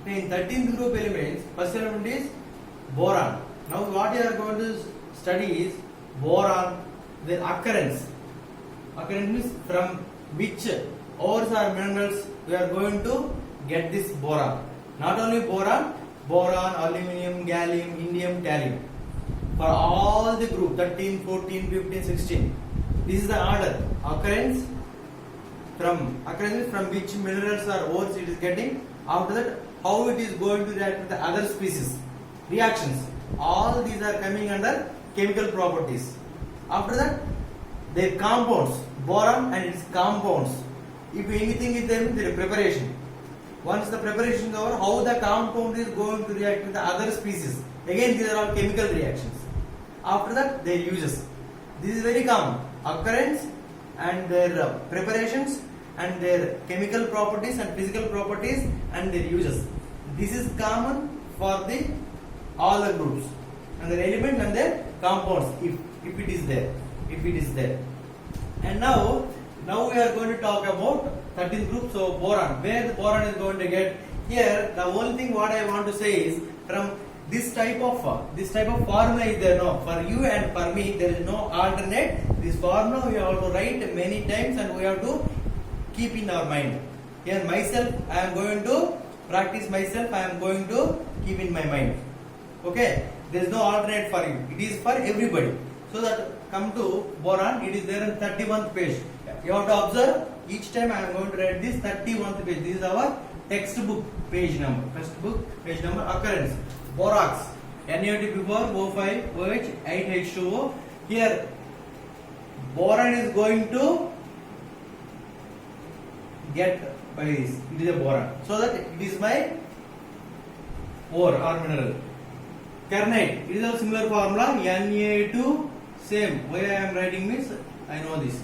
In 13th group elements, first element is boron. Now what you are going to study is boron, then occurrence. Occurrence means from which ores or minerals we are going to get this boron. Not only boron, boron, aluminium, gallium, indium, thallium. For all the group 13, 14, 15, 16. This is the order. Occurrence from which minerals or ores it is getting. After that, how it is going to react with the other species. Reactions. All these are coming under chemical properties. After that, their compounds. Boron and its compounds. If anything is there, their preparation. Once the preparation is over, how the compound is going to react with the other species. Again, these are all chemical reactions. After that, their uses. This is very common. Occurrence and their preparations and their chemical properties and physical properties and their uses. This is common for the all the groups and their elements and their compounds if it is there. And now we are going to talk about 13th group. So boron, where the boron is going to get. Here the only thing what I want to say is from this type of formula is there. No, for you and for me there is no alternate. This formula we have to write many times and we have to keep in our mind. Here myself I am going to practice myself. I am going to keep in my mind. Okay, there is no alternate for you. It is for everybody. So that come to boron, it is there in 31st page. You have to observe each time I am going to write this 31st page. This is our textbook page number. Textbook page number. Occurrence. Borax. NaOH before O5 OH 8H2O. Here boron is going to get by this. It is a boron. So that it is my ore or mineral. Kernite. It is a similar formula. Na2 same. Why I am writing means I know this.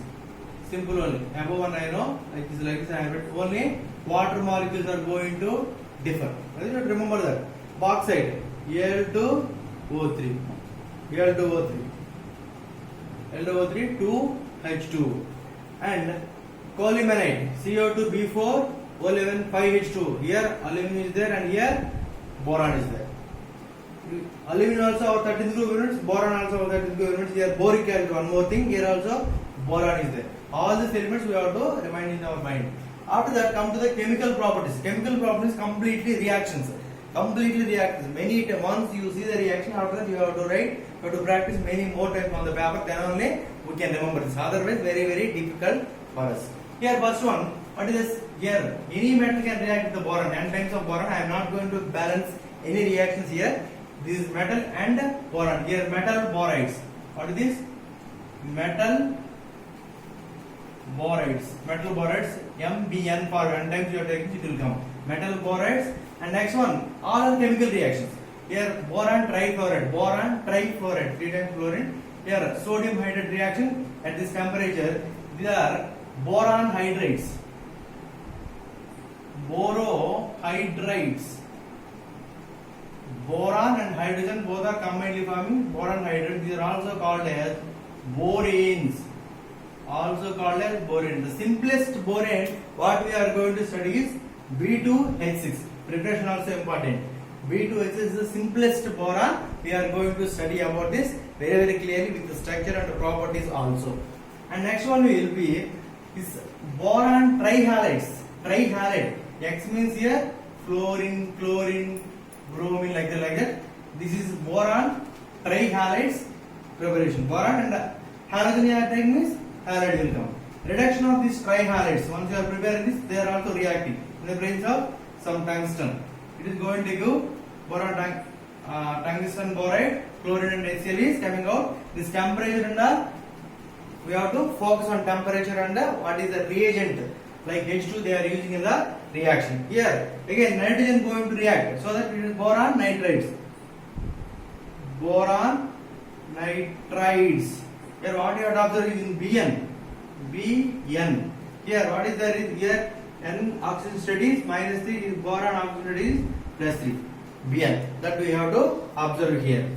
Simple only. Above one I know. Like this I have it. Only water molecules are going to differ. Remember that. Bauxite. Al2O3. Al2O3 2H2. And colemanite. CO2B4 O11 5H2. Here aluminum is there and here boron is there. Aluminum also our 13th group elements, boron also our 13th group elements. Here boric acid, one more thing. Here also boron is there. All these elements we have to remind in our mind. After that, come to the chemical properties. Chemical properties completely reactions. Many times once you see the reaction, after that you have to write. You have to practice many more times on the paper. Then only we can remember this. Otherwise, very difficult for us. Here first one. What is this? Here any metal can react with the boron. N times of boron. I am not going to balance any reactions here. This is metal and boron. Here metal borides. What is this? Metal borides. MBN for n times you are taking, it will come. Metal borides. And next one, all are chemical reactions. Here boron trifluoride, 3 times fluorine. Here sodium hydride reaction at this temperature. These are boron hydrates. Borohydrates. Boron and hydrogen both are combinedly forming boron hydrate. These are also called as boranes. The simplest borane what we are going to study is B2H6. Preparation also important. B2H6 is the simplest boron. We are going to study about this very clearly with the structure and the properties also. And next one will be this boron trihalides. X means here fluorine, chlorine, bromine, like that. This is boron trihalides preparation. Boron and halogen iodide means halide will come. Reduction of these trihalides. Once you are preparing this, they are also reacting in the presence of some tungsten. It is going to give boron tungsten boride, chlorine and HCl is coming out. This temperature and we have to focus on temperature and what is the reagent like H2 they are using in the reaction. Here again nitrogen going to react, so that it is boron nitrides. Here what you have to observe is in Bn. Here what is there is here N oxygen studies minus 3 is boron oxygen studies plus 3 Bn. That we have to observe here.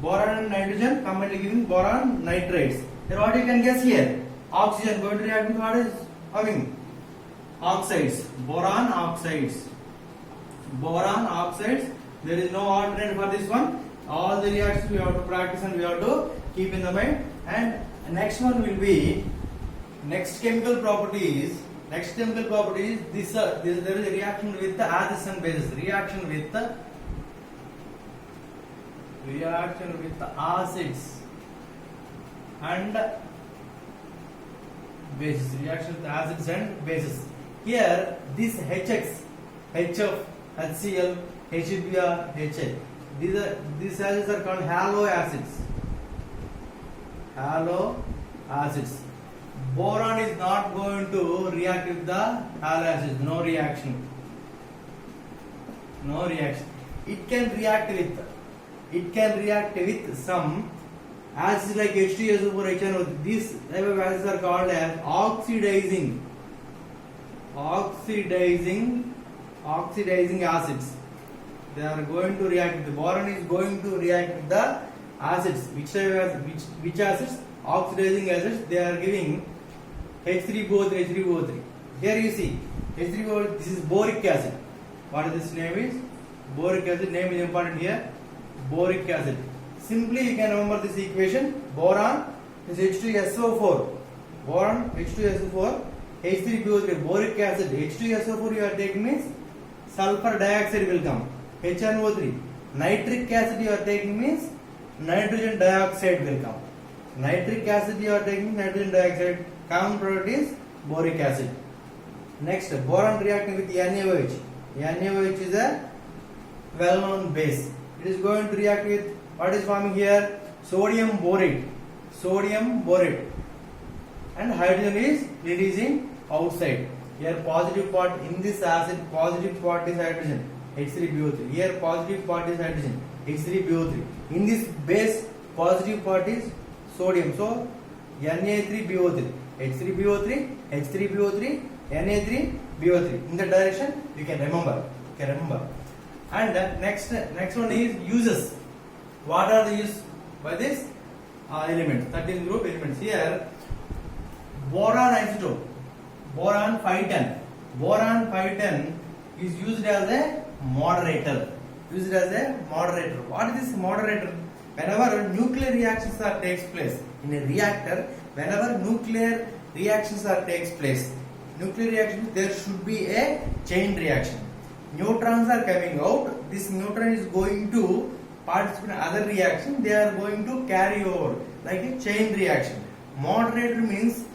Boron and nitrogen commonly giving boron nitrates. Here what you can guess here? Oxygen going to react with what is having? Oxides. Boron oxides. boron oxides. There is no alternate for this one. All the reactions we have to practice and we have to keep in the mind. And next one will be next chemical properties. Next chemical property is there is a reaction with the acids and bases. Reaction with the acids and bases. Reaction with acids and bases. Here this HX, HF, HCl, HBr, HA. These acids are called halo acids. Halo acids. Boron is not going to react with the halo acids. No reaction. No reaction. It can react with some acids like H2SO4, HNO. These type of acids are called as oxidizing acids. They are going to react. The boron is going to react with the acids. Which acids? Oxidizing acids. They are giving H3BO3, H3BO3. Here you see H3BO. This is boric acid. What is this name is? Boric acid. Name is important here. Boric acid. Simply you can remember this equation. Boron is H2SO4. Boron H2SO4. H3BO3. Boric acid. H2SO4 you are taking means sulfur dioxide will come. HNO3. Nitric acid you are taking means nitrogen dioxide will come. Nitric acid you are taking nitrogen dioxide. Common product is boric acid. Next, boron reacting with NaOH. NaOH is a well-known base. It is going to react with what is forming here? Sodium borate. Sodium borate. And hydrogen is releasing outside. Here positive part in this acid, positive part is hydrogen, H3BO3. Here positive part is hydrogen, H3BO3. In this base, positive part is sodium. So Na3BO3, H3BO3, H3BO3, Na3BO3. In the direction you can remember. And next one is uses. What are the uses by this elements? 13 group elements. Here boron isotope. Boron 510. Boron 510 is used as a moderator. What is this moderator? Whenever nuclear reactions takes place in a reactor, whenever nuclear reactions takes place, nuclear reaction there should be a chain reaction. Neutrons are coming out. This neutron is going to participate in other reaction. They are going to carry over like a chain reaction. Moderator means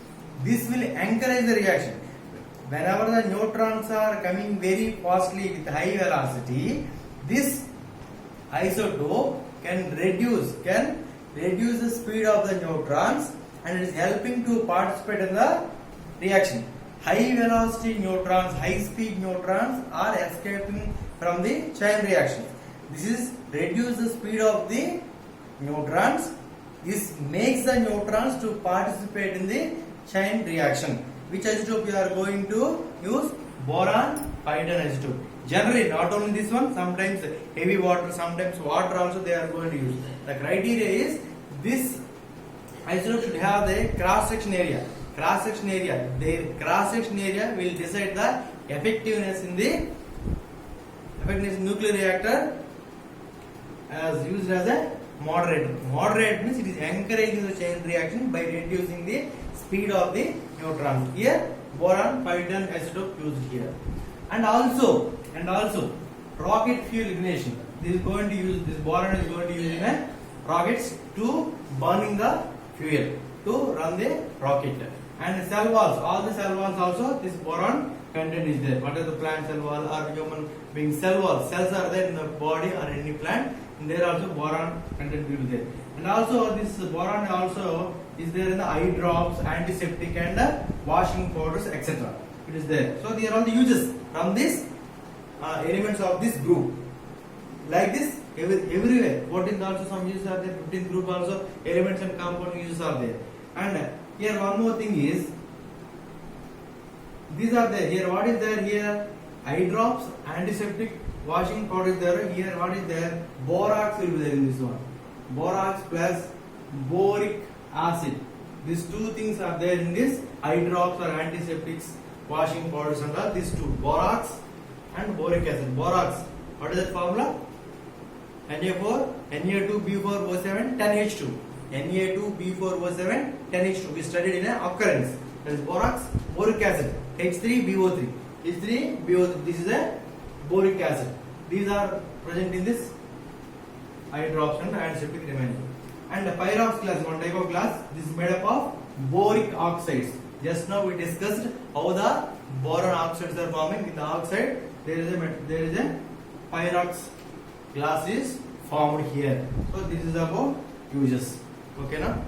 this will encourage the reaction. Whenever the neutrons are coming very fastly with high velocity, this isotope can reduce the speed of the neutrons and it is helping to participate in the reaction. High velocity neutrons, high speed neutrons are escaping from the chain reaction. This is reduce the speed of the neutrons. This makes the neutrons to participate in the chain reaction. Which isotope you are going to use? Boron 510 isotope. Generally, not only this one, sometimes heavy water, sometimes water also they are going to use. The criteria is this isotope should have the cross-section area. Their cross-section area will decide the effectiveness in nuclear reactor as used as a moderator. Moderate means it is encouraging the chain reaction by reducing the speed of the neutrons. Here boron 510 isotope used here. And also rocket fuel ignition. This boron is going to use in a rockets to burning the fuel to run the rocket. And cell walls, all the cell walls also this boron content is there. What is the plant cell wall or human being cell wall? Cells are there in the body or any plant. And there also boron content will be there. And also this boron also is there in the eye drops, antiseptic and washing powders, etc. It is there. So they are all the uses from these elements of this group. Like this everywhere. 14th also some uses are there. 15th group also elements and compound uses are there. And here one more thing is these are there. Here what is there here? Eye drops, antiseptic, washing powder is there. Here what is there? Borax will be there in this one. Borax plus boric acid. These two things are there in this eye drops or antiseptics, washing powders and all. These two, borax and boric boric acid. Borax. What is that formula? Na4, Na2B4O7, 10H2. Na2B4O7, 10H2. We studied in an occurrence. That is borax, boric acid. H3BO3. H3BO3. This is a boric acid. These are present in this hydroxide and septic remaining. And the pyrox class, one type of glass. This is made up of boric oxides. Just now we discussed how the boron oxides are forming. In the oxide, there is a pyrox glass is formed here. So this is about uses. Okay, now.